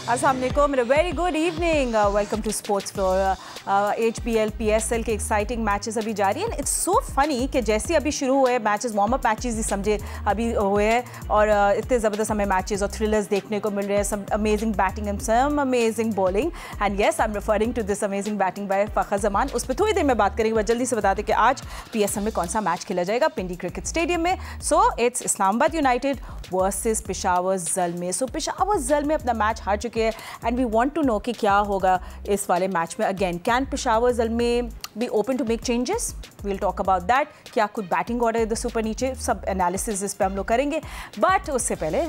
अस्सलाम वालेकुम, very good evening, welcome to Sports Floor. HBL PSL के एक्साइटिंग मैचेस अभी जारी हैं। इट्स सो फनी कि जैसे अभी शुरू हुए मैचेस, वार्म अप मैचेस ही समझे अभी हुए हैं और इतने ज़बरदस्त हमें मैचेस और थ्रिलर्स देखने को मिल रहे हैं। Some amazing batting and some amazing bowling, and yes I am referring to this amazing batting by Fakhar Zaman. उस पर थोड़ी देर में बात करेंगे, बस जल्दी से बता दें कि आज PSL में कौन सा मैच खेला जाएगा पिंडी क्रिकेट स्टेडियम में। So it's Islamabad United versus Peshawar Zalmi. So Peshawar Zalmi अपना मैच हार चुके हैं and we want to know कि क्या होगा इस वाले मैच में। Again, can Peshawar Zalmi be open to make changes? We'll talk about that. क्या कुछ बैटिंग ऑर्डर इधर ऊपर नीचे, सब एनालिसिस इस पर हम लोग करेंगे। बट उससे पहले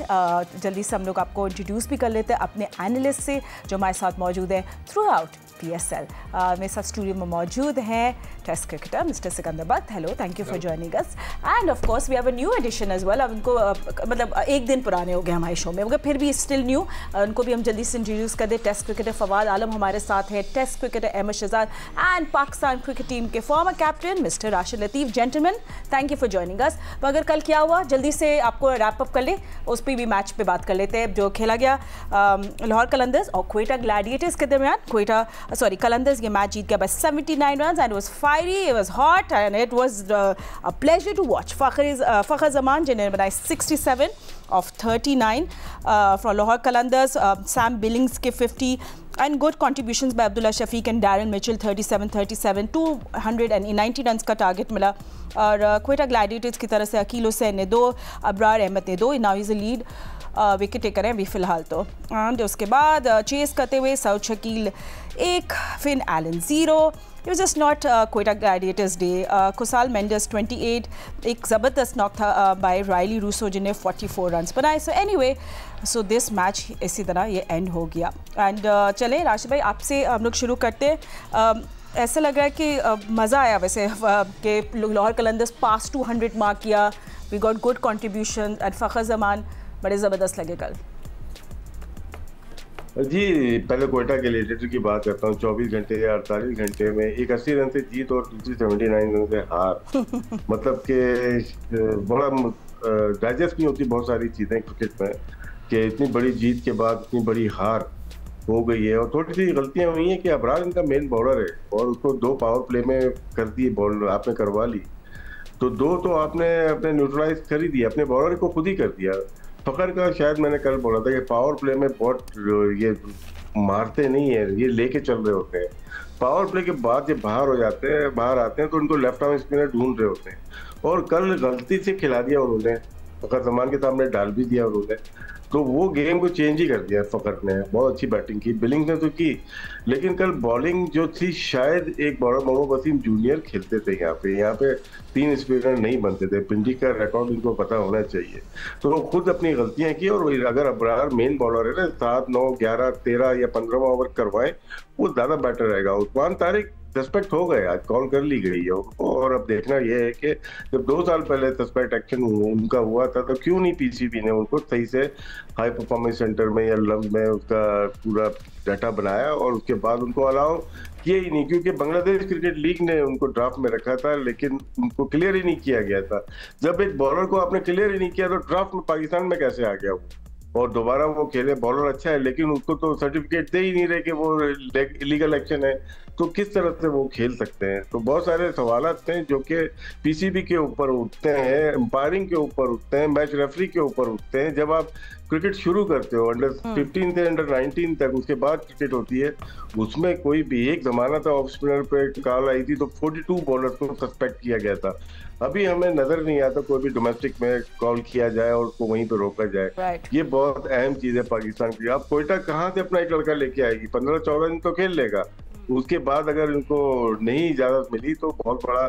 जल्दी से हम लोग आपको इंट्रोड्यूस भी कर लेते हैं अपने एनालिस्ट से जो हमारे साथ मौजूद है थ्रू आउट PSL। मेरे साथ स्टूडियो में मौजूद हैं test cricketer mister Sikandar Bakht. Hello, thank you for joining us. And of course we have a new addition as well. अब उनको मतलब एक दिन पुराने हो गए हमारे शो में, मगर फिर भी स्टिल न्यू। उनको भी हम जल्दी से इंट्रोड्यूस कर दें। टेस्ट क्रिकेटर फवाद आलम हमारे साथ है, test cricketer Ahmed Shehzad and Pakistan cricket team के former captain mister Rashid Latif. Gentleman, thank you for joining us. मगर कल क्या हुआ, जल्दी से आपको रैप अप कर ले, उस पर भी मैच पे बात कर लेते हैं जो खेला गया लाहौर कलंदर्स और क्वेटा ग्लैडिएटर्स के दरमियान। कलंदर्स ये मैच जीत गया by 79 runs and it was fiery, it was hot and it was a pleasure to watch. Fakhar ज़मान जिन्हें बनाए 67 of 39 from Lahore Qalandars, Sam Billings के 50 and good contributions by Abdullah Shafiq and Darren Mitchell 37, 290 runs का target मिला। और Quetta Gladiators की तरफ से अकील हुसैन ने 2, अबरार अहमद ने 2, now is a lead wicket taker हैं अभी फ़िलहाल तो। एंड उसके बाद चेस करते हुए Saud Shakeel 1, Finn Allen 0। It was just not Quetta Gladiators day. Kusal Mendis 28, एक ज़बरदस्त नॉक था बाय रायली रूसो जिन्हें 44 रन्स बनाए। So anyway, so this match इसी तरह ये एंड हो गया। एंड चलें राशिद भाई, आपसे हम लोग शुरू करते हैं। ऐसा लग रहा है कि मज़ा आया वैसे कि लाहौर कलंदर्स पास 200 मार्क किया। We got good contribution and Fakhar Zaman बड़े ज़बरदस्त लगे कल। जी, पहले क्वेटा ग्लैडिएटर की बात करता हूँ। 24 घंटे या 48 घंटे में एक 80 रन से जीत और दूसरी 79 रन से हार। मतलब कि बड़ा डाइजेस्ट नहीं होती बहुत सारी चीज़ें क्रिकेट में कि इतनी बड़ी जीत के बाद इतनी बड़ी हार हो गई है। और थोड़ी सी गलतियाँ हुई हैं कि अबरार इनका मेन बॉलर है और उसको 2 पावर प्ले में कर दिए, बॉल आपने करवा ली तो 2 तो आपने अपने न्यूट्रलाइज कर ही दिया, अपने बॉलर को खुद ही कर दिया। फ़खर का शायद मैंने कल बोला था कि पावर प्ले में बहुत ये मारते नहीं है, ये लेके चल रहे होते हैं। पावर प्ले के बाद जब बाहर आते हैं तो उनको लेफ्ट आर्म स्पिनर ढूंढ रहे होते हैं और कल गलती से खिला दिया उन्होंने, फ़खर ज़मान के सामने डाल भी दिया उन्होंने, तो वो गेम को चेंज ही कर दिया। फ़खर ने बहुत अच्छी बैटिंग की, बिलिंग ने तो की, लेकिन कल बॉलिंग जो थी शायद एक बॉलर मोहम्मद वसीम जूनियर खेलते थे यहाँ पे 3 स्पिनर नहीं बनते थे। पिंडी का रिकॉर्ड इनको पता होना चाहिए। तो वो खुद अपनी गलतियां की और अगर अबरार मेन बॉलर है ना 7, 9, 11, 13 या 15वां ओवर करवाएं वो ज़्यादा बेटर रहेगा। उस्मान तारिक सस्पेक्ट हो गए, आज कॉल कर ली गई है उनको और अब देखना यह है कि जब 2 साल पहले सस्पेक्ट एक्शन उनका हुआ था तो क्यों नहीं PCB ने उनको सही से हाई परफॉर्मेंस सेंटर में या लम्ब में उसका पूरा डाटा बनाया और उसके बाद उनको अलाउ किया ही नहीं, क्योंकि बांग्लादेश क्रिकेट लीग ने उनको ड्राफ्ट में रखा था लेकिन उनको क्लियर ही नहीं किया गया था। जब एक बॉलर को आपने क्लियर ही नहीं किया तो ड्राफ्ट में पाकिस्तान में कैसे आ गया वो और दोबारा वो खेले? बॉलर अच्छा है लेकिन उसको तो सर्टिफिकेट दे ही नहीं रहे कि वो इलीगल एक्शन है, तो किस तरह से वो खेल सकते हैं? तो बहुत सारे सवालात हैं जो कि PCB के ऊपर उठते हैं, एम्पायरिंग के ऊपर उठते हैं, मैच रेफरी के ऊपर उठते हैं। जब आप क्रिकेट शुरू करते हो अंडर 15 से अंडर 19 तक, उसके बाद क्रिकेट होती है, उसमें कोई भी एक जमाना था ऑफ स्पिनर पे कॉल आई थी तो 42 बॉलर को सस्पेक्ट किया गया था। अभी हमें नजर नहीं आता कोई भी डोमेस्टिक में कॉल किया जाए और उसको वहीं पे रोका जाए। ये बहुत अहम चीज है पाकिस्तान की। अब कोयटा कहाँ से अपना एक लड़का लेके आएगी? 15-14 दिन तो खेल लेगा, उसके बाद अगर इनको नहीं इजाजत मिली तो बहुत बड़ा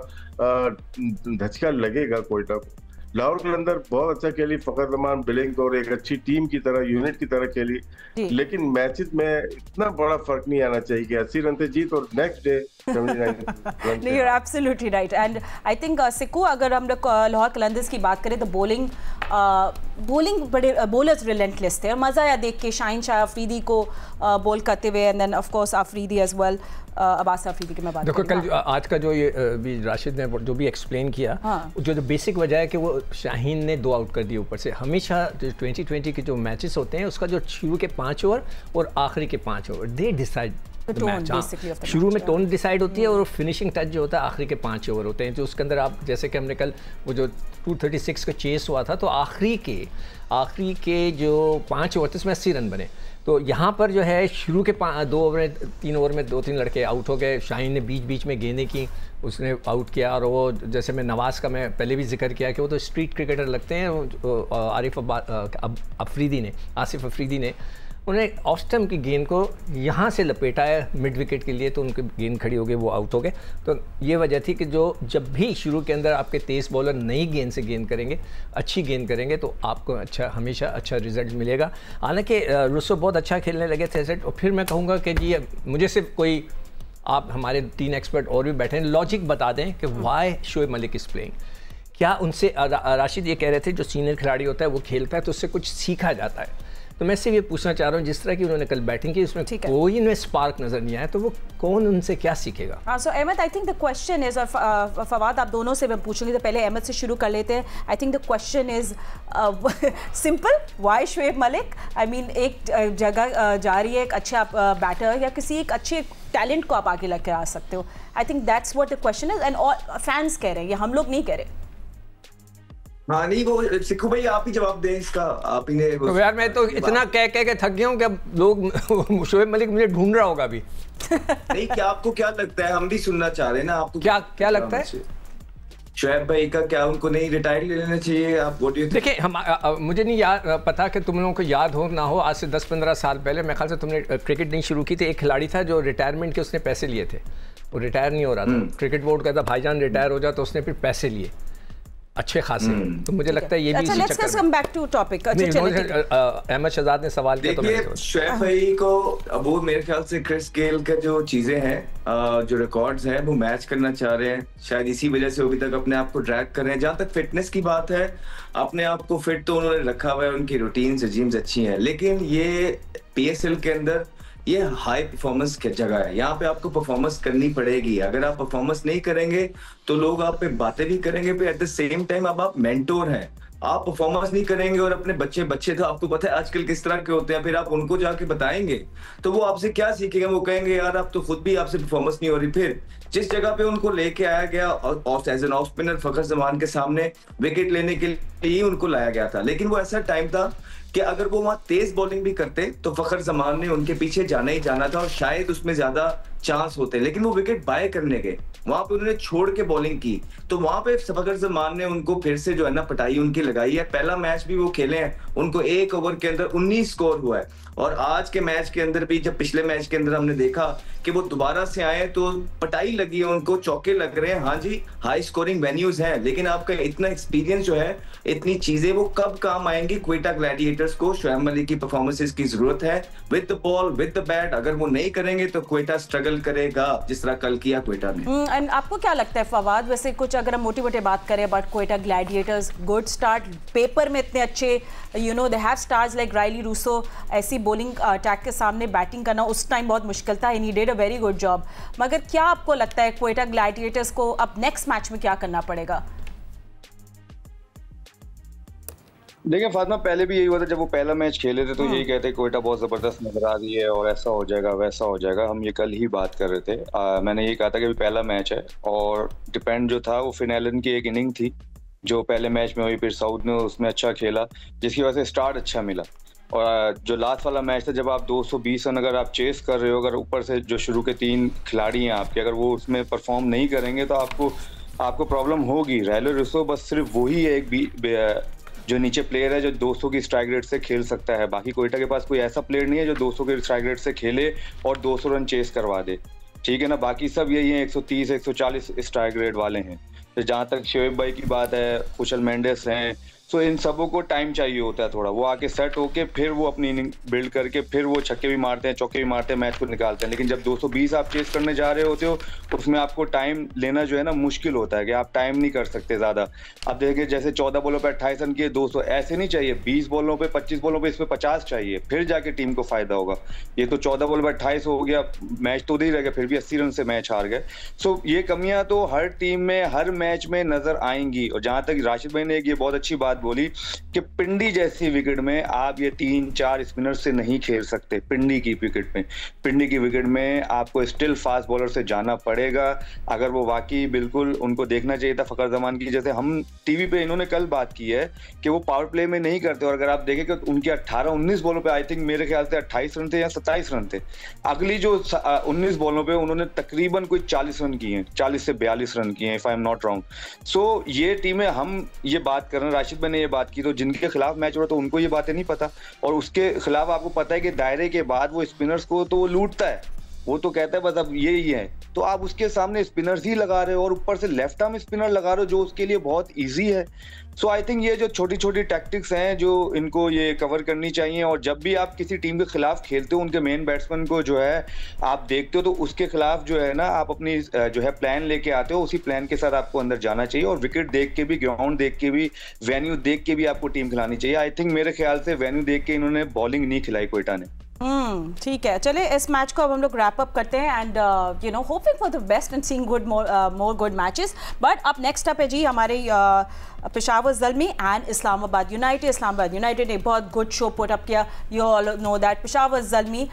धचका लगेगा कोयटा को। लाहौर कलंदर बहुत अच्छा खेली, फ़खर ज़मान, बिलिंग्स और एक अच्छी टीम की तरह, यूनिट की तरह खेली, लेकिन मैचेस में इतना बड़ा फर्क नहीं आना चाहिए कि 80 रन से जीत और नेक्स्ट डे 79 रन। नहीं, you're absolutely right and I think सिक्कू, अगर हम लोग लाहौर कलंदर्स की बात करें तो बॉलिंग बॉलिंग बड़े बॉलर्स रिलेंटलेस थे और मज़ा आया देख के शाहीन शाह अफरीदी को बॉल करते हुए and then of course Afridi as well Abbas Afridi की मैं बात देखो कल आज का जो ये भी राशिद ने जो भी एक्सप्लेन किया जो बेसिक वजह है कि वो शाहीन ने 2 आउट कर दिए ऊपर से। हमेशा 2020 के जो मैचेस होते हैं उसका जो शुरू के 5 ओवर और आखिरी के 5 ओवर दे डिसाइड मैच। शुरू में टोन डिसाइड होती है और फिनिशिंग टच जो होता है आखिरी के 5 ओवर होते हैं। तो उसके अंदर आप जैसे कि हमने कल वो जो 236 का चेस हुआ था तो आखिरी के जो 5 ओवर थे उसमें 80 रन बने। तो यहाँ पर जो है शुरू के 2 ओवर में 3 ओवर में 2-3 लड़के आउट हो गए। शाहीन ने बीच बीच में गेंदें की, उसने आउट किया। और वो जैसे मैं नवाज़ का मैं पहले भी जिक्र किया कि वो तो स्ट्रीट क्रिकेटर लगते हैं। आसिफ अफरीदी ने उन्हें ऑफ स्टंप की गेंद को यहाँ से लपेटा है मिड विकेट के लिए, तो उनकी गेंद खड़ी हो गई, वो आउट हो गए। तो ये वजह थी कि जो जब भी शुरू के अंदर आपके तेज़ बॉलर नई गेंद से गेंद करेंगे, अच्छी गेंद करेंगे, तो आपको हमेशा अच्छा रिजल्ट मिलेगा। हालांकि रुसो बहुत अच्छा खेलने लगे थे सेट। और फिर मैं कहूँगा कि जी मुझे सिर्फ कोई आप हमारे 3 एक्सपर्ट और भी बैठे हैं, लॉजिक बता दें कि why Shoaib Malik is playing. क्या उनसे राशिद ये कह रहे थे जो सीनियर खिलाड़ी होता है वो खेलता है तो उससे कुछ सीखा जाता है। तो मैं सिर्फ ये पूछना चाह रहा हूँ जिस तरह की उन्होंने कल बैटिंग की उसमें कोई इनमें स्पार्क नजर नहीं आया, तो वो कौन उनसे क्या सीखेगा। हाँ, so Ahmed I think the question is, और फवाद आप दोनों से मैं पूछूंगी, तो पहले अहमद से शुरू कर लेते हैं। आई think the question is simple, why Shoaib Malik? I mean एक जगह जा रही है एक अच्छा बैटर या किसी एक अच्छे टैलेंट को आप आगे लेकर आ सकते हो। I think that's what the question is and all fans कह रहे हैं, ये हम लोग नहीं कह रहे। हाँ नहीं, वो सिक्कू भाई आप ही जवाब दें इसका, आप ही ने। तो यार मैं तो इतना कह के थक गया हूँ कि अब लोग शोएब मलिक मुझे ढूंढ रहा होगा अभी। नहीं, क्या आपको क्या लगता है? हम भी सुनना चाह रहे हैं ना, आपको क्या लगता है शोएब भाई का? क्या उनको नहीं रिटायर ले लेना चाहिए? आप वो देखिए, मुझे नहीं पता कि तुम लोगों को याद हो ना हो, आज से 10-15 साल पहले मेरे ख्याल से तुमने क्रिकेट नहीं शुरू की थी, एक खिलाड़ी था जो रिटायरमेंट के उसने पैसे लिए थे, वो रिटायर नहीं हो रहा था। क्रिकेट बोर्ड कहता भाईजान रिटायर हो जाए, तो उसने फिर पैसे लिए अच्छे खासे। तो मुझे लगता है ये भी इसी चक्कर में। Back to topic. Ahmed Shehzad ने सवाल किया तो देखिए शोएब भाई को अब वो मेरे ख्याल से क्रिस गेल का जो चीजें हैं, जो रिकॉर्ड्स हैं, वो मैच करना चाह रहे हैं। शायद इसी वजह से अभी तक अपने आप को ड्रैग कर रहे हैं। जहां तक फिटनेस की बात है, अपने आप को फिट तो उन्होंने रखा हुआ है, उनकी रूटीन जिम्स अच्छी हैं, लेकिन ये PSL के अंदर ये हाई परफॉर्मेंस की जगह है। यहाँ पे आपको परफॉर्मेंस करनी पड़ेगी। अगर आप परफॉर्मेंस नहीं करेंगे तो लोग आप पे बातें भी करेंगे, पे एट द सेम टाइम अब आप मेंटोर हैं। आप परफॉर्मेंस नहीं करेंगे और अपने बच्चे तो आपको पता है आजकल किस तरह के होते हैं, फिर आप उनको जाके बताएंगे तो वो आपसे क्या सीखेंगे? वो कहेंगे यार आप तो खुद भी आपसे परफॉर्मेंस नहीं हो रही। फिर जिस जगह पे उनको लेके आया गया और एज एन ऑफ स्पिनर फखर जमान के सामने विकेट लेने के लिए ही उनको लाया गया था, लेकिन वो ऐसा टाइम था कि अगर वो वहां तेज बॉलिंग भी करते तो फखर जमान ने उनके पीछे जाना ही जाना था और शायद उसमें ज्यादा चांस होते, लेकिन वो विकेट बाय करने गए, वहां पे उन्होंने छोड़ के बॉलिंग की, तो वहां पे फखर जमान ने उनको फिर से जो है ना पटाई उनकी लगाई है। पहला मैच भी वो खेले हैं, उनको 1 ओवर के अंदर 19 स्कोर हुआ है, और आज के मैच के अंदर भी जब पिछले मैच के अंदर हमने देखा कि वो दोबारा से आए तो पटाई लगी है, उनको चौके लग रहे हैं। हाँ जी, हाई स्कोरिंग वेन्यूज हैं, लेकिन आपका इतना एक्सपीरियंस जो है, इतनी चीजें वो कब काम आएंगी? क्वेटा ग्लैडिएटर्स को शोएब मलिक की परफॉर्मेंसेस की जरूरत है, with the ball with the bat. अगर वो नहीं करेंगे तो क्वेटा स्ट्रगल करेगा, जिस तरह कल किया क्वेटा ने। एंड आपको क्या लगता है फवाद, वैसे कुछ अगर हम मोटी मोटी बात करें about Quetta Gladiators, good start, paper में इतने अच्छे they have stars like Rilee Rossouw, ऐसी बॉलिंग अटैक के सामने बैटिंग करना उस टाइम बहुत मुश्किल था, and he did a very good job. मगर क्या आपको लगता है क्वेटा ग्लैडिएटर्स को अब नेक्स्ट मैच में क्या करना पड़ेगा? देखिए फातिमा, पहले भी यही हुआ था, जब वो पहला मैच खेले थे तो यही कहते क्वेटा बहुत जबरदस्त नजर आ रही है और ऐसा हो जाएगा वैसा हो जाएगा। हम ये कल ही बात कर रहे थे। मैंने ये कहा था कि पहला मैच है और डिपेंड जो था वो फिनैलन की एक इनिंग थी जो पहले मैच में हुई, फिर साउथ ने उसमें अच्छा खेला जिसकी वजह से स्टार्ट अच्छा मिला। और जो लास्ट वाला मैच था, जब आप 220 रन अगर आप चेस कर रहे हो, अगर ऊपर से जो शुरू के 3 खिलाड़ी हैं आपके, अगर वो उसमें परफॉर्म नहीं करेंगे तो आपको प्रॉब्लम होगी। राइली रूसो बस सिर्फ वही है एक जो नीचे प्लेयर है जो 200 की स्ट्राइक रेट से खेल सकता है। बाकी क्वेटा के पास कोई ऐसा प्लेयर नहीं है जो 200 की स्ट्राइक रेट से खेले और 200 रन चेस करवा दे, ठीक है ना। बाकी सब यही है 130-140 स्ट्राइक रेट वाले हैं। तो जहाँ तक शोएब भाई की बात है, कुशल मेंडिस हैं, सो इन सबों को टाइम चाहिए होता है थोड़ा, वो आके सेट होके फिर वो अपनी इनिंग बिल्ड करके फिर वो छक्के भी मारते हैं, चौके भी मारते हैं, मैच को निकालते हैं। लेकिन जब 220 आप चेस करने जा रहे होते हो उसमें आपको टाइम लेना जो है ना मुश्किल होता है कि आप टाइम नहीं कर सकते ज्यादा। अब देखिए जैसे 14 बॉलों पे 28 रन किए 200, ऐसे नहीं चाहिए, 20 बॉलों पे 25 बॉलों पे इस पे 50 चाहिए, फिर जाके टीम को फायदा होगा। ये तो 14 बॉलों पे 28 हो गया, मैच तो उधर ही रह गया, फिर भी 80 रन से मैच हार गए। सो ये कमियां तो हर टीम में हर मैच में नजर आएंगी। और जहां तक राशिद भाई ने एक ये बहुत अच्छी बात बोली कि पिंडी जैसी विकेट में आप ये 3-4 स्पिनर से नहीं खेल सकते। पिंडी की विकेट में आपको स्टिल फास्ट बॉलर से जाना पड़ेगा। अगर वो वाकई बिल्कुल उनको देखना चाहिए था फखर जमान की, जैसे हम टीवी पे इन्होंने कल बात की है कि वो पावर प्ले में नहीं करते। और अगर आप देखें कि उनके 18-19 बॉलों पे आई थिंक मेरे ख्याल से 28 रन थे या 27 रन थे। अगली जो 19 बॉलों पे उन्होंने तकरीबन कोई 40 रन किए हैं, 40 से 42 रन किए हैं if I am not wrong. So ये टीमें, हम ये बात कर रहे हैं, राशिद भाई ने ये बात की, तो जिनके खिलाफ मैच हो रहा तो उनको ये बातें नहीं पता। और उसके खिलाफ आपको पता है कि दायरे के बाद वो स्पिनर्स को तो वो लूटता है, वो तो कहता है बस अब ये ही है, तो आप उसके सामने स्पिनर्स ही लगा रहे हो और ऊपर से लेफ्ट आर्म स्पिनर लगा रहे हो जो उसके लिए बहुत इजी है। सो आई थिंक ये जो छोटी छोटी टैक्टिक्स हैं जो इनको ये कवर करनी चाहिए। और जब भी आप किसी टीम के खिलाफ खेलते हो उनके मेन बैट्समैन को जो है आप देखते हो तो उसके खिलाफ जो है ना आप अपनी जो है प्लान लेके आते हो, उसी प्लान के साथ आपको अंदर जाना चाहिए। और विकेट देख के भी, ग्राउंड देख के भी, वेन्यू देख के भी आपको टीम खिलानी चाहिए। आई थिंक मेरे ख्याल से वेन्यू देख के इन्होंने बॉलिंग नहीं खिलाई कोयटा ने। ठीक है, चले इस मैच को अब हम लोग रैप अप करते हैं and you know hoping for the best and seeing good more good matches. But अब नेक्स्ट अप है जी हमारे Peshawar Zalmi and Islamabad United. Islamabad United ने बहुत गुड शो पुट अप किया। You all know that Peshawar Zalmi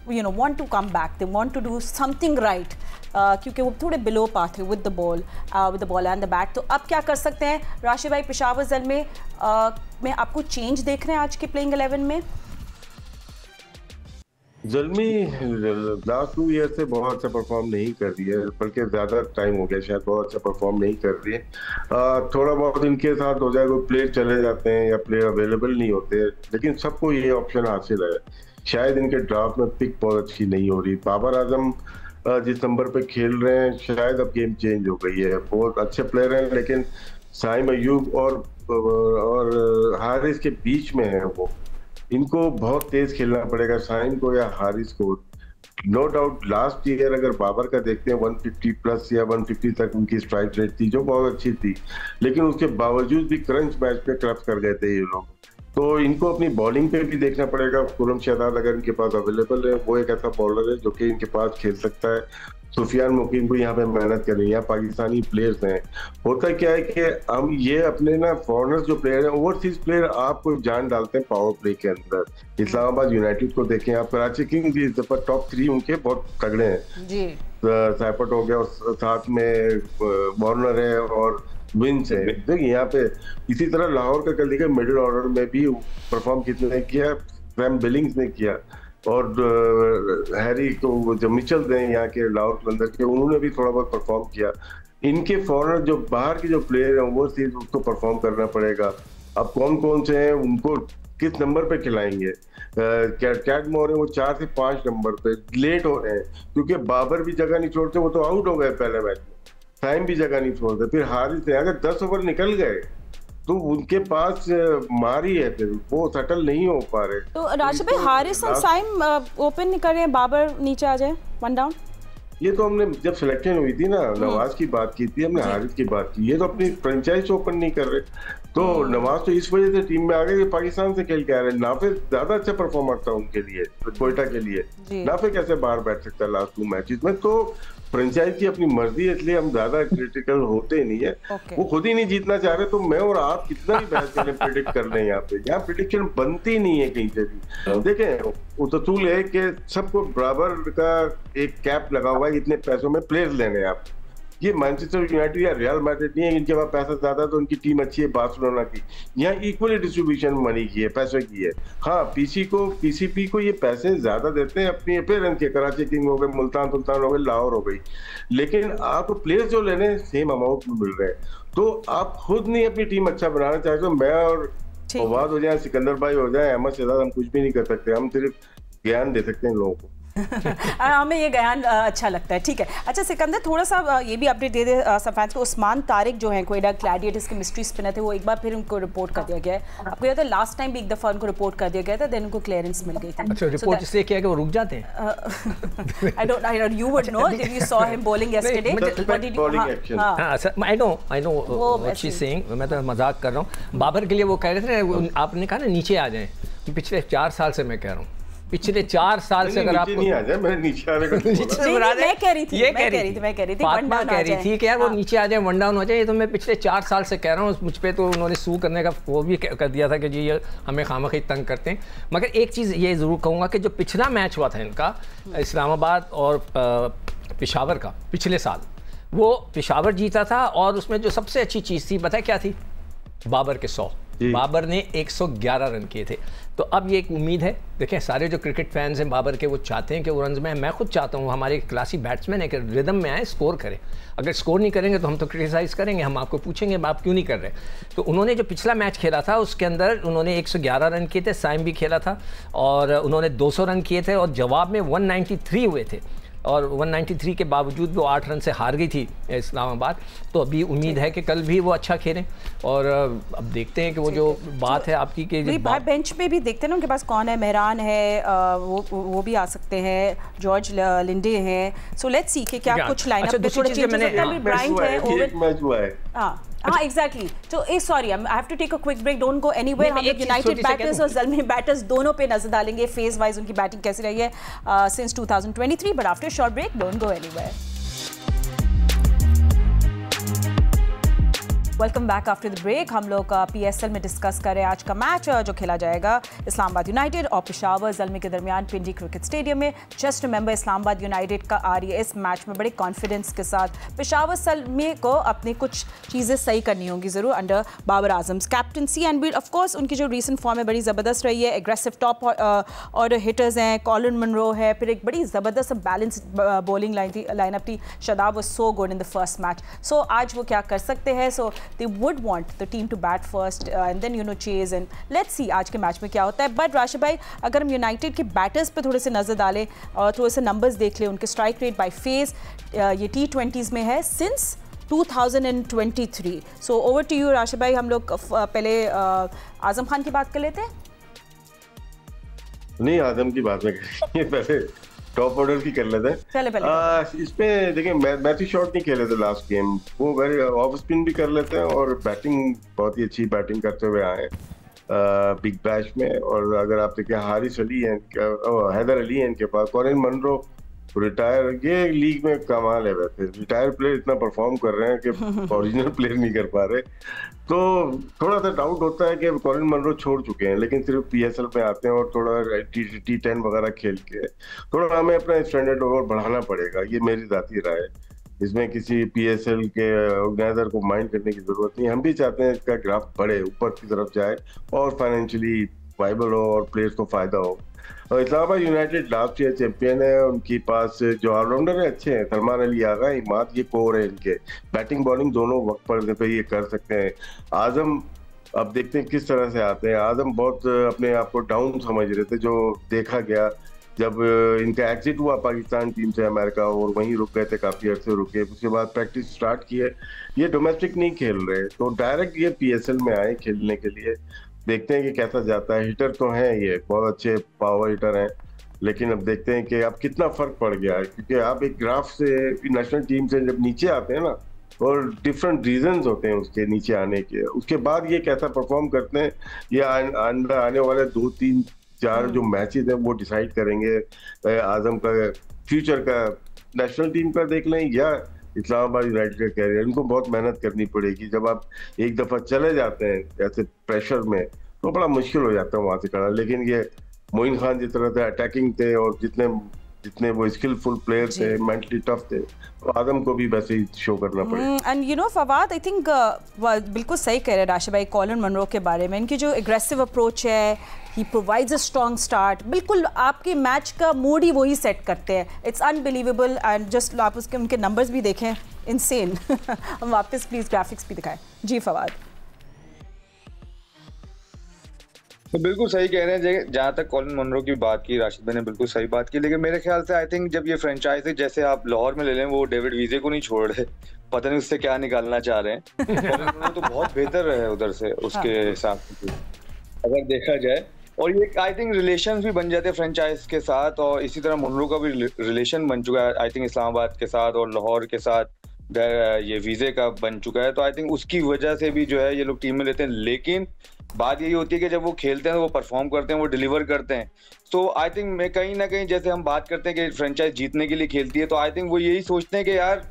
you know want to come back, they want to do something right क्योंकि वो थोड़े below पा थे with the ball and the bat. तो अब क्या कर सकते हैं राशिद भाई पेशावर ज़ल्मी में आपको चेंज देख रहे हैं आज के प्लेइंग 11 में? ज़ल्मी लास्ट 2 ईयर से बहुत अच्छा परफॉर्म नहीं कर रही है, बल्कि ज़्यादा टाइम हो गया शायद बहुत अच्छा परफॉर्म नहीं कर रही है। थोड़ा बहुत इनके साथ हो जाए, कोई प्लेयर चले जाते हैं या प्लेयर अवेलेबल नहीं होते, लेकिन सबको ये ऑप्शन हासिल है। शायद इनके ड्राफ्ट में पिक बहुत अच्छी नहीं हो रही। बाबर आजम जिस नंबर पे खेल रहे हैं शायद अब गेम चेंज हो गई है। बहुत अच्छे प्लेयर हैं लेकिन साइम अयूब और हारिस के बीच में है वो, इनको बहुत तेज खेलना पड़ेगा साइम को या हारिस को। नो डाउट लास्ट ईयर अगर बाबर का देखते हैं 150 प्लस या 150 तक उनकी स्ट्राइक रेट थी जो बहुत अच्छी थी, लेकिन उसके बावजूद भी क्रंच मैच पे क्रैश कर गए थे ये लोग। तो इनको अपनी बॉलिंग पे भी देखना पड़ेगा। खुर्रम शहजाद अगर इनके पास अवेलेबल है, वो एक ऐसा बॉलर है जो कि इनके पास खेल सकता है। सुफियान मुकीम को यहाँ पे मेहनत करनी है, यहाँ पाकिस्तानी प्लेयर्स हैं। होता क्या है कि हम ये अपने ना फॉरेनर्स जो प्लेयर हैं, ओवरसीज प्लेयर आपको जान डालते हैं पावर प्ले के अंदर। इस्लामाबाद यूनाइटेड को देखें आप, कराची किंग्स भी टॉप 3 उनके बहुत तगड़े हैं जी। सैफर्ट हो गया और साथ में वार्नर है और विंस है। देखिए यहाँ पे इसी तरह लाहौर का कल देखिए मिडिल ऑर्डर में भी परफॉर्म किसने किया, सैम बिलिंग्स ने किया। और हैरी को जो मिचेल्स हैं यहाँ के लाहौर कलंदर के, उन्होंने भी थोड़ा बहुत परफॉर्म किया। इनके फॉरनर जो बाहर के जो प्लेयर हैं वो चीज उसको परफॉर्म करना पड़ेगा। अब कौन कौन से हैं, उनको किस नंबर पे खिलाएंगे? कैटमोर है वो 4 से 5 नंबर पे लेट हो रहे हैं क्योंकि बाबर भी जगह नहीं छोड़ते, वो तो आउट हो गए पहले मैच में। टाइम भी जगह नहीं छोड़ते। फिर हारिस है, अगर 10 ओवर निकल गए तो उनके पास मारी है, फिर वो सेटल नहीं हो पा रहे। तो राशिद भाई हारिस और साइम ओपन नहीं कर रहे हैं, बाबर नीचे आ जाए 1 डाउन। ये तो हमने जब सिलेक्शन हुई थी ना, नवाज की बात की थी हमने, हारिस की बात की। ये तो अपनी फ्रेंचाइज ओपन नहीं कर रहे, तो नवाज तो इस वजह से टीम में आ गए, पाकिस्तान से खेल के आ रहे हैं। नाफिज ज्यादा अच्छा परफॉर्मर था उनके लिए, कोयटा के लिए। नाफिज कैसे बाहर बैठ सकता है लास्ट 2 मैचेस में? तो फ्रेंचाइज की अपनी मर्जी है, इसलिए हम ज्यादा क्रिटिकल होते नहीं है। वो खुद ही नहीं जीतना चाह रहे, तो मैं और आप कितना भी बहस करें प्रिडिक्ट कर लें। यहाँ प्रिडिक्शन बनती नहीं है कहीं से भी। देखें वो तो तूल है कि सबको बराबर का एक कैप लगा हुआ है, इतने पैसों में प्लेयर्स लेने हैं आप। ये मैनचेस्टर यूनाइटेड या रियल मैड्रिड नहीं है इनके पास पैसा ज्यादा तो उनकी टीम अच्छी है, बार्सिलोना की। यहाँ इक्वली डिस्ट्रीब्यूशन मनी की है, पैसे की है। हाँ पीसीपी को ये पैसे ज्यादा देते हैं अपनी अपेयरेंस के, कराची किंग हो गए, मुल्तान सुल्तान हो गए, लाहौर हो गई, लेकिन आपको प्लेयर्स जो लेने सेम अमाउंट में मिल रहे हैं। तो आप खुद नहीं अपनी टीम अच्छा बनाना चाहते हो, मैं और फवाद हो जाए, सिकंदर भाई हो जाए, अहमद शहजाद, हम कुछ भी नहीं कर सकते। हम सिर्फ ज्ञान दे सकते हैं लोगों को। हमें ये बयान अच्छा लगता है, ठीक है। अच्छा सिकंदर, थोड़ा सा ये भी अपडेट दे दे सब फैंस को। उस्मान तारिक जो है कोयडा ग्लैडिएटर्स के मिस्ट्री स्पिनर थे, वो एक बार फिर उनको रिपोर्ट कर दिया गया है। आपको याद है लास्ट टाइम भी एक दफ़ा उनको रिपोर्ट कर दिया गया था, देन उनको क्लियरेंस मिल गई थी। अच्छा, रिपोर्ट इसलिए किया कि वो रुक जाते हैं। I don't you would know if you saw him bowling yesterday. What did you? हाँ sir, I know what she's saying। मैं तो मजाक कर रहा हूँ। बाबर के लिए वो कह रहे थे, आपने कहा ना नीचे आ जाएं। पिछले 4 साल से मैं कह रहा हूँ, पिछले 4 साल से अगर आपको नहीं आ जाए, मैं नीचे आने का मैं कह रही थी फातिमा कह रही थी कि यार वो नीचे आ जाए, वन डाउन हो जाए। ये तो मैं पिछले 4 साल से कह रहा हूँ। मुझ पे तो उन्होंने सू करने का वो भी कर दिया था कि जी ये हमें खामखी तंग करते हैं। मगर एक चीज़ ये ज़रूर कहूँगा कि जो पिछला मैच हुआ था इनका इस्लामाबाद और पेशावर का पिछले साल, वो पेशावर जीता था और उसमें जो सबसे अच्छी चीज़ थी पता है क्या थी? बाबर के 100। बाबर ने 111 रन किए थे। तो अब ये एक उम्मीद है, देखें सारे जो क्रिकेट फैंस हैं बाबर के, वो चाहते हैं कि वो रन में, मैं खुद चाहता हूँ हमारे क्लासी बैट्समैन है कि रिदम में आए, स्कोर करें। अगर स्कोर नहीं करेंगे तो हम तो क्रिटिसाइज़ करेंगे, हम आपको पूछेंगे आप क्यों नहीं कर रहे। तो उन्होंने जो पिछला मैच खेला था उसके अंदर उन्होंने 111 रन किए थे, साइम भी खेला था और उन्होंने 200 रन किए थे और जवाब में 193 हुए थे। और 193 के बावजूद भी वो 8 रन से हार गई थी इस्लामाबाद। तो अभी उम्मीद है कि कल भी वो अच्छा खेलें और अब देखते हैं कि वो जो बात है आपकी कि बेंच पे भी देखते हैं ना उनके पास कौन है, मेहरान है, वो भी आ सकते हैं, जॉर्ज लिंडे हैं। सो लेट्स सी कि क्या कुछ लाइनअप पे थोड़े चेंजेस होते हैं। ब्रायंट है, ओवर मैच हुआ है। हाँ एग्जैक्टली। तो sorry, I have to take a quick break. Don't go anywhere. हम लोग यूनाइटेड बैटर्स और ज़ल्मी बैटर्स दोनों पे नजर डालेंगे, फेज वाइज उनकी बैटिंग कैसी रही है since 2023. But after a short break, don't go anywhere. Welcome back after the break. हम लोग PSL में डिस्कस कर रहे हैं आज का मैच जो खेला जाएगा इस्लामाबाद यूनाइटेड और पेशावर ज़ल्मी के दरमियान पिंडी क्रिकेट स्टेडियम में। जस्ट रिमेंबर इस्लामाबाद यूनाइटेड का आ रही है इस मैच में बड़े कॉन्फिडेंस के साथ। पेशावर ज़ल्मी को अपनी कुछ चीज़ें सही करनी होंगी ज़रूर under Babar Azam's captaincy and of course उनकी जो रिसेंट फॉर्म है बड़ी ज़बरदस्त रही है। एग्रेसिव टॉप और हिटर्स हैं, कॉलिन मनरो है, फिर एक बड़ी ज़बरदस्त बैलेंस बॉलिंग लाइनअप थी। Shadab was so good in the first match. So आज वो क्या कर सकते हैं? सो they would want the team to bat first and then chase and let's see आज के मैच में क्या होता है। बट राशिद भाई, अगर हम यूनाइटेड के बैटर्स पे थोड़े से नज़र डालें और थोड़े से नंबर्स देख लें, उनके स्ट्राइक रेट बाय फेज ये T20s में है since 2023। So over to you Rashid भाई। हम लोग पहले आजम खान की बात कर लेते हैं। नहीं, आजम की बात में करेंगे, पहले टॉप ऑर्डर की कर लेते हैं। इसमें देखिए मैथ्यू शॉट नहीं खेले थे लास्ट गेम, वो वेरी ऑफ स्पिन भी कर लेते हैं और बैटिंग बहुत ही अच्छी बैटिंग करते हुए आए बिग बैश में। और अगर आप देखें हारिस अली हैं, हैदर अली हैं इनके पास, कॉलिन मनरो रिटायर, ये लीग में कमाल है। वैसे रिटायर प्लेयर इतना परफॉर्म कर रहे हैं कि ओरिजिनल प्लेयर नहीं कर पा रहे। तो थोड़ा सा डाउट होता है कि कॉलिन मनरो छोड़ चुके हैं, लेकिन सिर्फ PSL पे आते हैं और थोड़ा T10 वगैरह खेल के थोड़ा हमें अपना स्टैंडर्ड और बढ़ाना पड़ेगा। ये मेरी जाती राय है। इसमें किसी PSL के ऑर्गेनाइजर को माइंड करने की जरूरत नहीं। हम भी चाहते हैं इसका ग्राफ बढ़े, ऊपर की तरफ जाए और फाइनेंशियली वाइबल हो और प्लेयर्स को फायदा हो। और Islamabad United last year champion है, उनके पास जो ऑलराउंडर है अच्छे हैं, सलमान अली आगा, इमाद, ये कोर है इनके। बैटिंग बॉलिंग दोनों वक्त पर ये कर सकते हैं। आजम अब देखते हैं किस तरह से आते हैं। आजम बहुत अपने आप को डाउन समझ रहे थे, जो देखा गया जब इनका एग्जिट हुआ पाकिस्तान टीम से अमेरिका, और वहीं रुक गए थे, काफी अर्से रुके। उसके बाद प्रैक्टिस स्टार्ट की है। ये डोमेस्टिक नहीं खेल रहे, तो डायरेक्ट ये PSL में आए खेलने के लिए। देखते हैं कि कैसा जाता है। हिटर तो हैं, ये बहुत अच्छे पावर हिटर हैं, लेकिन अब देखते हैं कि अब कितना फर्क पड़ गया है। क्योंकि आप एक ग्राफ से नेशनल टीम से जब नीचे आते हैं ना, और डिफरेंट रीजंस होते हैं उसके नीचे आने के, उसके बाद ये कैसा परफॉर्म करते हैं, ये आने वाले 2, 3, 4 जो मैचेस हैं वो डिसाइड करेंगे आजम का फ्यूचर का। नेशनल टीम का देख लें या इस्लामाबाद यूनाइटेड का कैरियर, इनको बहुत मेहनत करनी पड़ेगी। जब आप एक दफा चले जाते हैं ऐसे प्रेशर में तो बड़ा मुश्किल हो जाता है वहां से करना। लेकिन ये मोइन खान जिस तरह से अटैकिंग थे और जितने वो स्किलफुल प्लेयर थे, मेंटली टफ थे, तो आदम को भी वैसे ही शो करना पड़ेगा। एंड फवाद, आई थिंक बिल्कुल सही कह रहे हैं राशिद भाई कॉलिन मनरो के बारे में। इनकी जो एग्रेसिव अप्रोच है, ही प्रोवाइड्स अ स्ट्रॉन्ग स्टार्ट, बिल्कुल आपके मैच का मूड ही वही सेट करते हैं। इट्स अनबिलीवेबल एंड जस्ट आप उसके उनके नंबर्स भी देखें, इनसेन। हम वापस प्लीज ग्राफिक्स भी दिखाएं। जी फवाद। तो बिल्कुल सही कह रहे हैं। जहाँ तक कॉलिन मुनरो की बात की, राशिद भाई ने बिल्कुल सही बात की, लेकिन मेरे ख्याल से आई थिंक जब ये फ्रेंचाइजी जैसे आप लाहौर में ले लें, वो डेविड वीजे को नहीं छोड़ रहे, पता नहीं उससे क्या निकालना चाह रहे हैं। कॉलिन मुनरो तो बहुत बेहतर रहे उधर से उसके हिसाब से अगर देखा जाए, और ये आई थिंक रिलेशन भी बन जाते हैं फ्रेंचाइज के साथ, और इसी तरह मुनरो का भी रिलेशन बन चुका है आई थिंक इस्लामाबाद के साथ और लाहौर के साथ, ये वीजे का बन चुका है। तो आई थिंक उसकी वजह से भी जो है ये लोग टीम में लेते हैं, लेकिन बात यही होती है कि जब वो खेलते हैं तो वो परफॉर्म करते हैं, वो डिलीवर करते हैं। तो आई थिंक मैं कहीं ना कहीं, जैसे हम बात करते हैं कि फ्रेंचाइज जीतने के लिए खेलती है, तो आई थिंक वो यही सोचते हैं कि यार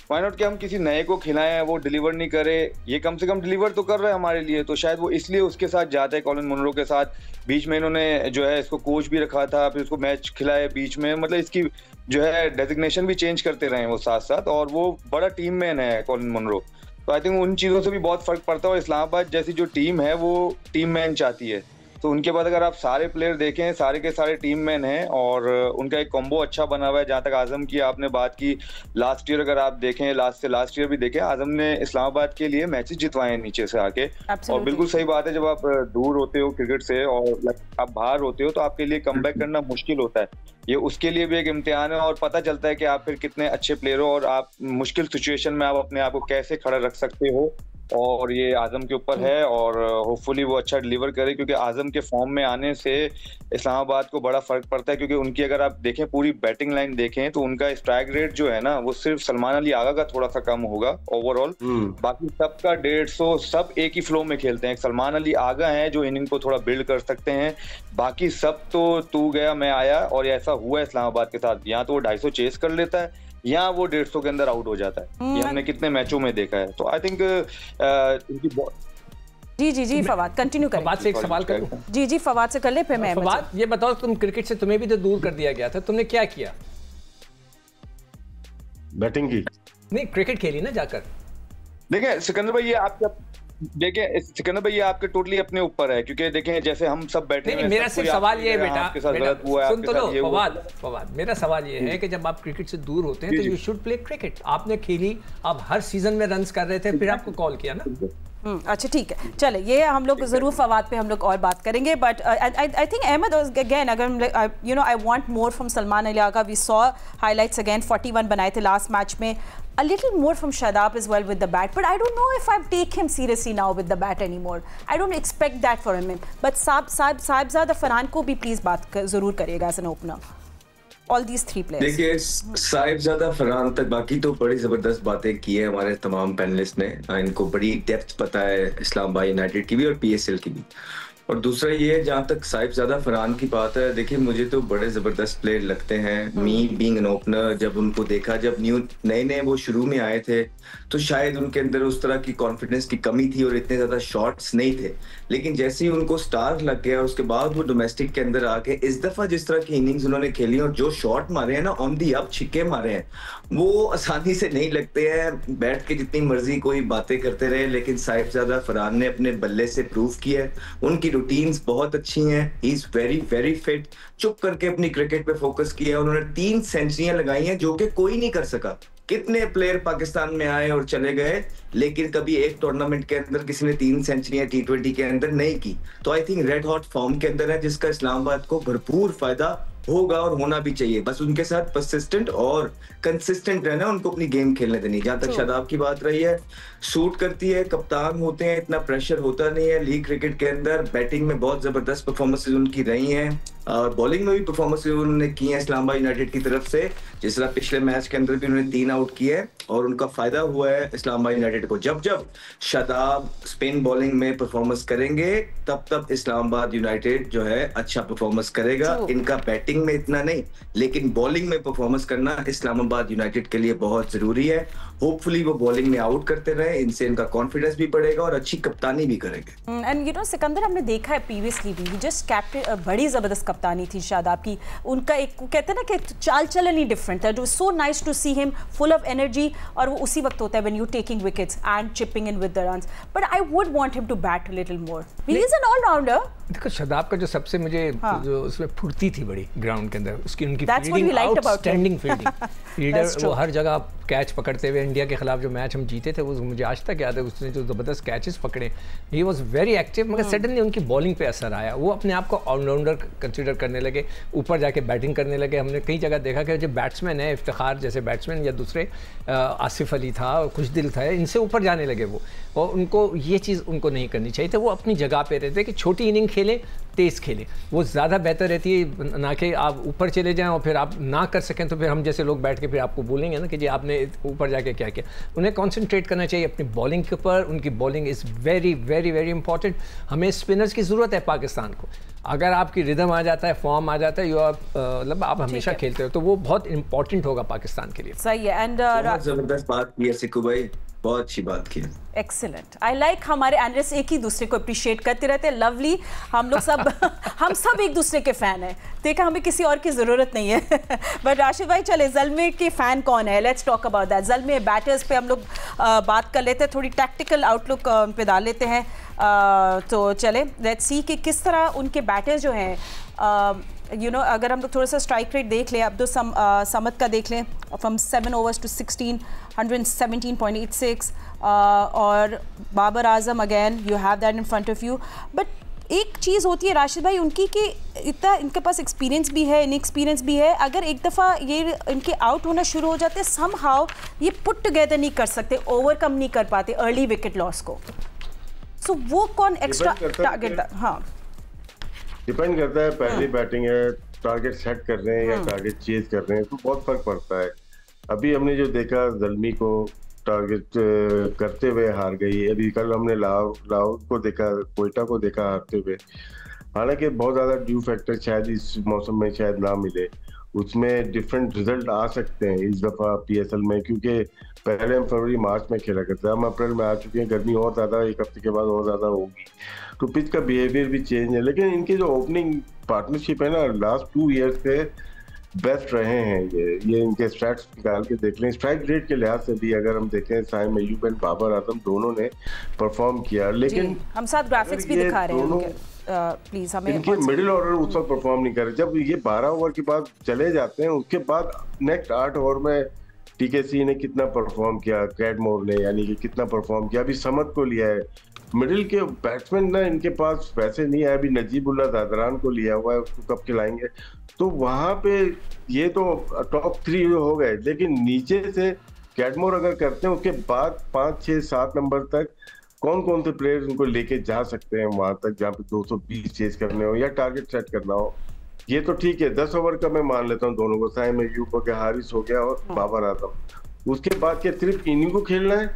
व्हाई नॉट कि हम किसी नए को खिलाएं, वो डिलीवर नहीं करे, ये कम से कम डिलीवर तो कर रहा है हमारे लिए। तो शायद वो इसलिए उसके साथ जाते हैं, कॉलिन मुनरो के साथ। बीच में इन्होंने जो है इसको कोच भी रखा था, फिर उसको मैच खिलाए बीच में, मतलब इसकी जो है डेजिग्नेशन भी चेंज करते रहे वो साथ साथ, और वो बड़ा टीम मैन है कॉलिन मुनरो। तो आई थिंक उन चीज़ों से भी बहुत फर्क पड़ता है, और इस्लामाबाद जैसी जो टीम है वो टीम मैन चाहती है। तो उनके बाद अगर आप सारे प्लेयर देखें, सारे के सारे टीम मैन हैं, और उनका एक कॉम्बो अच्छा बना हुआ है। जहाँ तक आजम की आपने बात की, लास्ट ईयर अगर आप देखें, लास्ट ईयर भी देखें, आजम ने इस्लामाबाद के लिए मैचेस जितवाए हैं नीचे से आके। और बिल्कुल सही बात है, जब आप दूर होते हो क्रिकेट से और आप बाहर होते हो, तो आपके लिए कमबैक करना मुश्किल होता है। ये उसके लिए भी एक इम्तिहान है, और पता चलता है कि आप फिर कितने अच्छे प्लेयर हो, और आप मुश्किल सिचुएशन में आप अपने आप को कैसे खड़ा रख सकते हो। और ये आजम के ऊपर है, और होपफुली वो अच्छा डिलीवर करे, क्योंकि आजम के फॉर्म में आने से इस्लामाबाद को बड़ा फर्क पड़ता है। क्योंकि उनकी अगर आप देखें पूरी बैटिंग लाइन देखें, तो उनका स्ट्राइक रेट जो है ना, वो सिर्फ सलमान अली आगा का थोड़ा सा कम होगा ओवरऑल, बाकी सबका 150, सब एक ही फ्लो में खेलते हैं। सलमान अली आगा हैं जो इनिंग को थोड़ा बिल्ड कर सकते हैं, बाकी सब तो तू गया मैं आया, और ऐसा हुआ है इस्लामाबाद के साथ। यहाँ तो वो 250 चेस कर लेता है, यहाँ वो 150 के अंदर आउट हो जाता है। ये हमने कितने मैचों में देखा है। तो I think ji Fawad continue करें। फवाद से एक सवाल करूं? जी फवाद से कर ले, फिर मैं। फवाद ये बताओ, तुम क्रिकेट से तुम्हें भी तो दूर कर दिया गया था, तुमने क्या किया? बैटिंग की नहीं, क्रिकेट खेली ना जाकर। देखिए सिकंदर भाई, ये आपका सिकंदर भाई, ये आपके टोटली अपने ऊपर है, क्योंकि देखें जैसे हम सब बैठे हैं। मेरा सिर्फ सवाल ये है बेटा, सुन तो लो फवाद, मेरा सवाल ये है कि जब आप क्रिकेट से दूर होते हैं तो यू शुड प्ले क्रिकेट। आपने खेली, आप हर सीजन में रन्स कर रहे थे, फिर आपको कॉल किया ना। अच्छा ठीक है, चले ये हम लोग ज़रूर फवाद पे हम लोग और बात करेंगे, but I think Ahmed again, अगर you know I want more from Salman Ali Agha. We saw highlights again, 41 बनाए थे लास्ट मैच में, a little more from Shadab as well with the bat, but I don't know if I take him seriously now with the bat anymore. I don't expect that from him. But Sahibzada Farhan को भी please बात जरूर करिएगा as an opener. All these three players. देखिए साहिबजादा फरहान तक बाकी तो बड़ी जबरदस्त बातें की है हमारे तमाम पैनलिस्ट ने, इनको बड़ी डेप्थ पता है इस्लामाबाद यूनाइटेड की भी और PSL की भी। और दूसरा ये, जहाँ तक साहिबजादा फरहान की बात है, देखिए मुझे तो बड़े जबरदस्त प्लेयर लगते हैं। मी बीइंग एन ओपनर, जब उनको देखा, जब नए वो शुरू में आए थे, तो शायद उनके अंदर उस तरह की कॉन्फिडेंस की कमी थी और इतने ज्यादा शॉट्स नहीं थे। लेकिन जैसे ही उनको स्टार लग गया, उसके बाद वो डोमेस्टिक के अंदर आके इस दफा जिस तरह की इनिंग्स उन्होंने खेली और जो शॉट मारे हैं ना, ऑन दी अप छिक्के मारे हैं, वो आसानी से नहीं लगते हैं। बैठ के जितनी मर्जी कोई बातें करते रहे, लेकिन साहिबजादा फरहान ने अपने बल्ले से प्रूव किया है। उनकी रूटीन्स बहुत अच्छी हैं, he is very very fit. चुप करके अपनी क्रिकेट पे फोकस किया। उन्होंने 3 सेंचुरियां लगाई हैं, जो कि कोई नहीं कर सका। कितने प्लेयर पाकिस्तान में आए और चले गए, लेकिन कभी एक टूर्नामेंट के अंदर किसी ने 3 सेंचुरियां T20 के अंदर नहीं की। तो I think red hot form के अंदर है, जिसका इस्लामाबाद को भरपूर फायदा होगा और होना भी चाहिए। बस उनके साथ परसिस्टेंट और कंसिस्टेंट रहना, उनको अपनी गेम खेलने देनी। जहां तक शादाब की बात रही है, सूट करती है, कप्तान होते हैं, इतना प्रेशर होता नहीं है लीग क्रिकेट के अंदर। बैटिंग में बहुत जबरदस्त परफॉर्मेंसेज उनकी रही हैं, और बॉलिंग में भी परफॉर्मेंसेज उन्होंने की हैं इस्लामाबाद यूनाइटेड की तरफ से। जिस तरह पिछले मैच के अंदर भी उन्होंने 3 आउट किए, और उनका फायदा हुआ है इस्लामाबाद यूनाइटेड को। जब जब शादाब स्पिन बॉलिंग में परफॉर्मेंस करेंगे, तब इस्लामाबाद यूनाइटेड जो है अच्छा परफॉर्मेंस करेगा। इनका बैटिंग में इतना नहीं, लेकिन बॉलिंग में परफॉर्मेंस करना इस्लामाबाद यूनाइटेड के लिए बहुत जरूरी है। होपफुली वो बॉलिंग में आउट करते रहे, इनसे इनका कॉन्फिडेंस भी बढ़ेगा और अच्छी कप्तानी भी करेंगे। एंड यू नो सिकंदर, हमने देखा है प्रीवियसली भी, जस्ट कैप्टन, बड़ी जबरदस्त कप्तानी थी शादाब की। उनका एक कहते हैं ना कि चाल चलन ही डिफरेंट था। So nice to see him full of energy, और वो उसी वक्त होता है when you taking wickets and chipping in with the runs. But I would want him to bat a little more. He is an allrounder. देखो शादाब का जो सबसे मुझे जो उसमें फुर्ती थी, बड़ी ग्राउंड के अंदर। उसकी उनकी That's what we fielding, liked about him. Outstanding fielding, leader That's true. वो हर जगह कैच पकड़ते हुए, इंडिया के खिलाफ जो मैच हम जीते थे वो मुझे आज तक याद है, उसने जो ज़बरदस्त कैचेस पकड़े, ही वॉज वेरी एक्टिव। मगर सडनली उनकी बॉलिंग पे असर आया, वो अपने आप को ऑलराउंडर कंसिडर करने लगे, ऊपर जाके बैटिंग करने लगे। हमने कई जगह देखा कि जो बैट्समैन है, इफ्तिखार जैसे बैट्समैन या दूसरे आसिफ अली था, खुशदिल था, इनसे ऊपर जाने लगे वो, और उनको ये चीज़ उनको नहीं करनी चाहिए थी। वो अपनी जगह पे रहते कि छोटी इनिंग खेलें, तेज़ खेलें, वो ज़्यादा बेहतर रहती है, ना कि आप ऊपर चले जाएं और फिर आप ना कर सकें तो फिर हम जैसे लोग बैठ के फिर आपको बोलेंगे ना कि जी आपने ऊपर जाके क्या किया। उन्हें कॉन्सेंट्रेट करना चाहिए अपनी बॉलिंग के ऊपर। उनकी bowling is very very very important. हमें स्पिनर्स की ज़रूरत है पाकिस्तान को। अगर आपकी रिदम आ जाता है, फॉर्म आ जाता है, यू मतलब आप हमेशा खेलते हो, तो वो बहुत इंपॉर्टेंट होगा पाकिस्तान के लिए। सही है। एंड जबरदस्त बात की है सिक्कू भाई, बहुत अच्छी बात की। एक्सीलेंट, आई लाइक हमारे एनालिस्ट एक ही दूसरे को अप्रिशिएट करते रहते हैं। लवली, हम लोग सब हम सब एक दूसरे के फैन हैं, देखा हमें किसी और की ज़रूरत नहीं है। बट राशिद भाई चले, ज़ल्मे के फ़ैन कौन है, let's talk about that. Zalmi batters पे हम लोग बात कर लेते हैं, थोड़ी टैक्टिकल आउटलुक उन पे डाल लेते हैं। तो चले लेट्स सी कि किस तरह उनके बैटर्स जो हैं, यू नो, अगर हम लोग थोड़ा सा स्ट्राइक रेट देख लें, अब्दुल समद का देख लें, फ्रॉम 7 overs to 16, 117.86, और Babar Azam again you have that in front of you. But एक चीज़ होती है राशिद भाई उनकी कि इतना इनके पास एक्सपीरियंस भी है, इनएक्सपीरियंस भी है। अगर एक दफ़ा ये इनके आउट होना शुरू हो जाते, समहाउ ये पुट टुगेदर नहीं कर सकते, ओवरकम नहीं कर पाते अर्ली विकेट लॉस को। सो वो कौन एक्स्ट्रा टारगेट, हाँ डिपेंड करता है, पहली बैटिंग है, टारगेट सेट कर रहे हैं या टारगेट चेज कर रहे हैं, तो बहुत फर्क पड़ता है। अभी हमने जो देखा, ज़ल्मी को टारगेट करते हुए हार गई। अभी कल हमने लाहौर को देखा, कोयटा को देखा हारते हुए। हालांकि बहुत ज़्यादा ड्यू फैक्टर शायद इस मौसम में शायद ना मिले, उसमें डिफरेंट रिजल्ट आ सकते हैं इस दफ़ा PSL में, क्योंकि पहले हम फरवरी मार्च में खेला करते हैं, हम अप्रैल में आ चुके हैं, गर्मी और ज़्यादा एक हफ्ते के बाद और ज़्यादा होगी, तो पिच का बिहेवियर भी चेंज है। लेकिन इनके जो ओपनिंग पार्टनरशिप है ना, लास्ट 2 years से बेस्ट रहे हैं। ये इनके स्टैट्स निकाल के देख लें, स्ट्राइक रेट के लिहाज से भी अगर हम देखें, साइम अय्यूब एंड बाबर आजम दोनों ने परफॉर्म किया। लेकिन हम साथ ग्राफिक्स भी दिखा रहे हैं, प्लीज हमें। इनके मिडिल ऑर्डर उस वक्त परफॉर्म नहीं कर रहे। जब ये 12 ओवर के बाद चले जाते हैं, उसके बाद नेक्स्ट 8 ओवर में TKC ने कितना परफॉर्म किया, कैडमोर ने यानी कि कितना परफॉर्म किया। अभी समद को लिया है, मिडिल के बैट्समैन ना इनके पास वैसे नहीं है। अभी नजीबुल्ला दादरान को लिया हुआ है, उसको कब खिलाएंगे, तो वहां पे ये तो टॉप 3 हो गए। लेकिन नीचे से कैडमोर अगर करते हैं, उसके बाद 5, 6, 7 नंबर तक कौन कौन से प्लेयर्स उनको लेके जा सकते हैं वहां तक जहाँ पे 220 चेज करने हो या टारगेट सेट करना हो। ये तो ठीक है, 10 ओवर का मैं मान लेता हूँ दोनों को, साइम अय्यूब हो गया, हारिस हो गया और बाबर आजम। उसके बाद क्या सिर्फ इनिंग को खेलना है?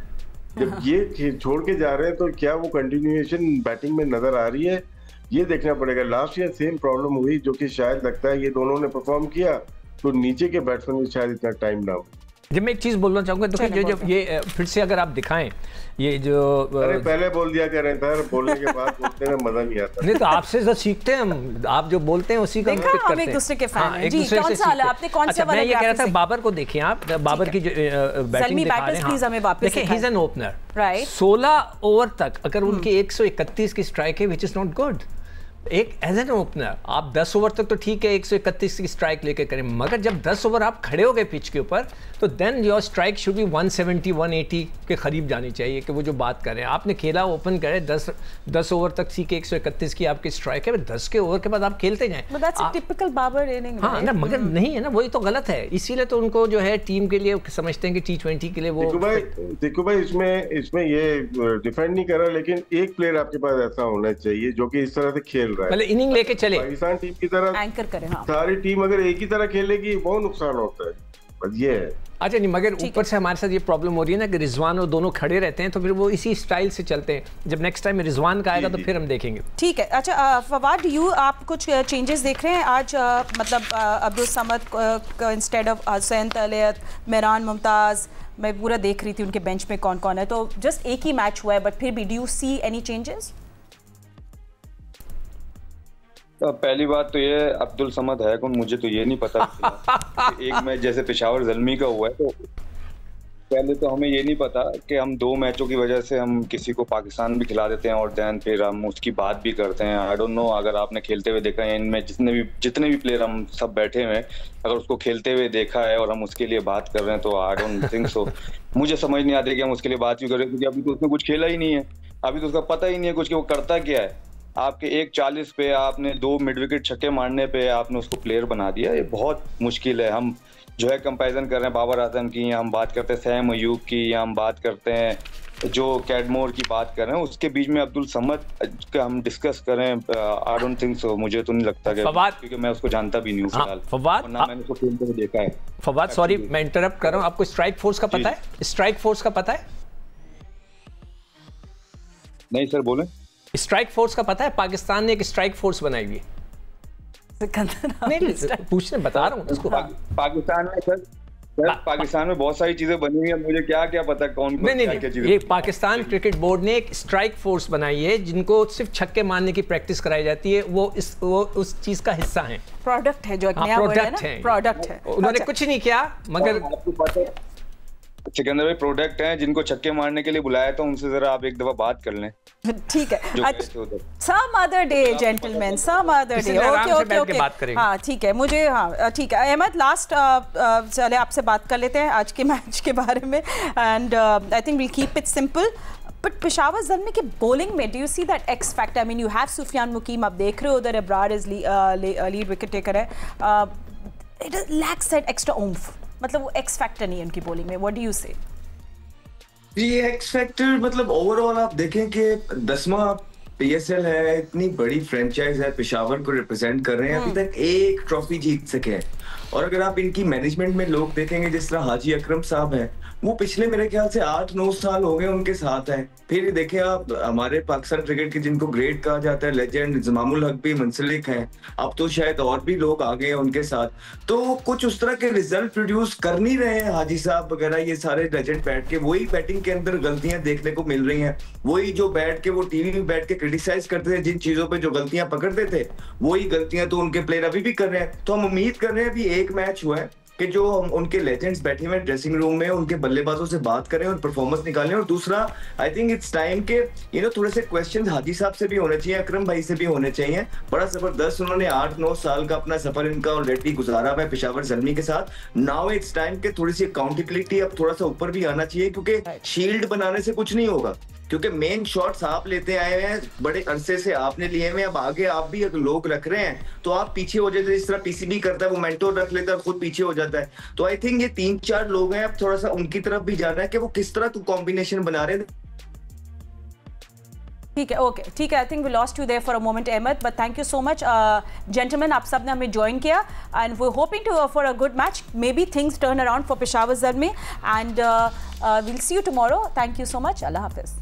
जब ये छोड़ के जा रहे हैं तो क्या वो कंटिन्यूएशन बैटिंग में नजर आ रही है, ये देखना पड़ेगा। लास्ट ईयर सेम प्रॉब्लम हुई, जो कि शायद लगता है ये दोनों ने परफॉर्म किया तो नीचे के बैट्समैन में शायद इतना टाइम ना हो। जब मैं एक चीज़ बोलना चाहूँगा, देखो जो ये फिर से अगर आप दिखाएं, ये जो अरे पहले बोल दिया कर रहे थे, बोलने के बाद बोलने में मजा नहीं आता। नहीं तो आपसे जो सीखते हैं हम, आप जो बोलते हैं उसी का देखा, हम एक दूसरे के फैन हैं। जी, कौन सा वाला आपने, कौन सा वाला? मैं ये कह रहा था बाबर को देखिए आप, बाबर की जो बैटिंग दिखा रहे हैं, प्लीज हमें वापस देखिए, ही is an opener, right. 16 over तक अगर उनकी 131 की स्ट्राइक है, विच इज नॉट गुड। एक एज एन ओपनर आप 10 ओवर तक तो ठीक है 131 की स्ट्राइक लेके करें, मगर जब 10 ओवर आप खड़े हो गए पिच के ऊपर, तो then your strike should be 170 180 के करीब जानी चाहिए। कि वो जो बात कर रहे हैं, आपने खेला ओपन करे 10 ओवर तक सी के 131 की आपकी स्ट्राइक है, 10 के ओवर के बाद आप खेलते जाएं। Typical Babar inning. हाँ ना, मगर नहीं है ना, वही तो गलत है। इसीलिए तो उनको जो है टीम के लिए समझते हैं कि T20 के लिए वो। देखो भाई इसमें ये डिफेंड नहीं कर रहा, लेकिन एक प्लेयर आपके पास ऐसा होना चाहिए जो कि इस तरह से खेल पहले इनिंग लेके चले। पाकिस्तान टीम की तरह एंकर करें, हाँ। सारी टीम अगर एक ही तरह खेलेगी बहुत नुकसान होता है, बस ये है। अच्छा नहीं, मगर ऊपर से हमारे साथ ये प्रॉब्लम हो रही है ना कि रिजवान और दोनों खड़े रहते हैं, तो फिर वो इसी स्टाइल से चलते हैं। जब नेक्स्ट टाइम रिजवान का आएगा तो फिर हम देखेंगे। ठीक है। अच्छा फवाद, आप कुछ चेंजेस देख रहे हैं आज? मतलब अब्दुल समद इंस्टेड ऑफ हुसैन तलत, मेहरान मुमताज़, मैं पूरा देख रही थी उनके बेंच में कौन कौन है, तो जस्ट एक ही मैच हुआ है, बट फिर भी do you see any changes? पहली बात तो ये अब्दुल समद है कौन, मुझे तो ये नहीं पता। एक मैच जैसे पेशावर ज़ल्मी का हुआ है, पहले तो हमें ये नहीं पता कि हम 2 मैचों की वजह से हम किसी को पाकिस्तान भी खिला देते हैं और देन फिर हम उसकी बात भी करते हैं। आई डोंट नो, अगर आपने खेलते हुए देखा है, इनमें जितने भी प्लेयर हम सब बैठे हुए हैं, अगर उसको खेलते हुए देखा है और हम उसके लिए बात कर रहे हैं तो आई डोंट थिंक सो। मुझे समझ नहीं आती कि हम उसके लिए बात क्यों कर रहे हैं, क्योंकि अभी तो उसने कुछ खेला ही नहीं है, अभी तो उसका पता ही नहीं है कुछ कि वो करता क्या है। आपके 1:40 पे आपने 2 मिड विकेट छक्के मारने पे आपने उसको प्लेयर बना दिया, ये बहुत मुश्किल है। हम जो है कंपैरिजन कर रहे हैं बाबर आजम की, या हम बात करते हैं सैम अयूब की, या हम बात करते हैं जो कैडमोर की बात कर रहे हैं, उसके बीच में अब्दुल समद का हम डिस्कस करें, आई डोंट थिंक सो। मुझे तो नहीं लगता कि, क्योंकि मैं उसको जानता भी नहीं हूँ फिलहाल, फवाद, ना मैंने उसको खेलते हुए देखा है। फवाद सॉरी मैं इंटरप्ट कर रहा हूँ, आपको स्ट्राइक फोर्स का पता है? स्ट्राइक फोर्स का पता है? नहीं सर, बोले। स्ट्राइक फोर्स का पता है? पाकिस्तान ने एक स्ट्राइक फोर्स बनाई हुई है। नहीं पूछने बता रहा हूँ उसको। पाकिस्तान में सर पाकिस्तान में बहुत सारी चीजें बनी हुई है, मुझे क्या क्या पता कौन क्या चीजें। ये पाकिस्तान क्रिकेट बोर्ड ने एक स्ट्राइक फोर्स बनाई है जिनको सिर्फ छक्के मारने की प्रैक्टिस कराई जाती है, वो उस चीज का हिस्सा है, प्रोडक्ट है, जो एक नया वर्ड है ना, प्रोडक्ट है। उन्होंने कुछ नहीं किया, मगर आपको पता है सिकंदर भाई प्रोडक्ट हैं जिनको छक्के मारने के लिए बुलाया, तो उनसे जरा आप एक दफा बात कर लें। ठीक है, some other day gentleman, some other day. Okay okay, हाँ ठीक है, मुझे हाँ ठीक है। अहमद, लास्ट चले आपसे बात कर लेते हैं आज के मैच के बारे में, and I think we'll keep it simple. But Peshawar Zalmi की बॉलिंग में do you see that X factor? I mean you have Sufiyan Muqeem, आप देख रहे हो उधर Abrar is lead wicket taker है, it lacks that extra oomph, मतलब वो एक्स फैक्टर नहीं है उनकी बॉलिंग में। व्हाट डू यू से? ये एक्स फैक्टर मतलब ओवरऑल आप देखें कि 10वां पीएसएल है, इतनी बड़ी फ्रेंचाइज है, पेशावर को रिप्रेजेंट कर रहे हैं, अभी तक एक ट्रॉफी जीत सके हैं। और अगर आप इनकी मैनेजमेंट में लोग देखेंगे, जिस तरह हाजी अकरम साहब हैं, वो पिछले मेरे ख्याल से 8-9 साल हो गए उनके साथ हैं। फिर देखें आप हमारे पाकिस्तान क्रिकेट के जिनको ग्रेट कहा जाता है, लेजेंड जमामुल हक भी मुंसलिक हैं, अब तो शायद और भी लोग आ गए हैं उनके साथ। तो कुछ उस तरह के रिजल्ट प्रोड्यूस कर नहीं रहे हैं हाजी साहब वगैरह, ये सारे लेजेंड बैठ के वही बैटिंग के अंदर गलतियां देखने को मिल रही हैं, वही जो बैठ के वो टीवी में बैठ के क्रिटिसाइज करते थे, जिन चीजों पे जो गलतियां पकड़ते थे, वही गलतियां तो उनके प्लेयर अभी भी कर रहे हैं। तो हम उम्मीद कर रहे हैं अभी एक मैच हुआ है कि जो उनके लेजेंड्स बैठे हुए ड्रेसिंग रूम में उनके बल्लेबाजों से बात करें और परफॉर्मेंस निकालें। और दूसरा, आई थिंक इट्स टाइम के थोड़े से क्वेश्चंस हाजी साहब से भी होने चाहिए, अकरम भाई से भी होने चाहिए। बड़ा जबरदस्त उन्होंने 8-9 साल का अपना सफर इनका ऑलरेडी गुजारा हुआ है पेशावर ज़ल्मी के साथ। नाउ इट्स टाइम के थोड़ी सी अकाउंटेबिलिटी अब थोड़ा सा ऊपर भी आना चाहिए, क्योंकि शील्ड बनाने से कुछ नहीं होगा, क्योंकि मेन शॉट्स आप लेते आए हैं, बड़े अरसे से आपने लिए हुए, अब आगे आप भी अगर लोग रख रहे हैं तो आप पीछे हो जाते हैं। जिस तरह पीसीबी करता है, वो मेंटोर रख लेता है, खुद पीछे हो जाता है। तो आई थिंक ये 3-4 लोग हैं, अब थोड़ा सा उनकी तरफ भी जाना है कि वो किस तरह कॉम्बिनेशन बना रहे हैं। ठीक है, ओके ठीक है। I think we lost you there for a moment Ahmed, but thank you so much gentleman, आप सब ने हमें ज्वाइन किया, and we hoping to for a good match, may be things turn around for Peshawar Zalmi, and we'll see you tomorrow. Thank you so much, Allah हाफिज़।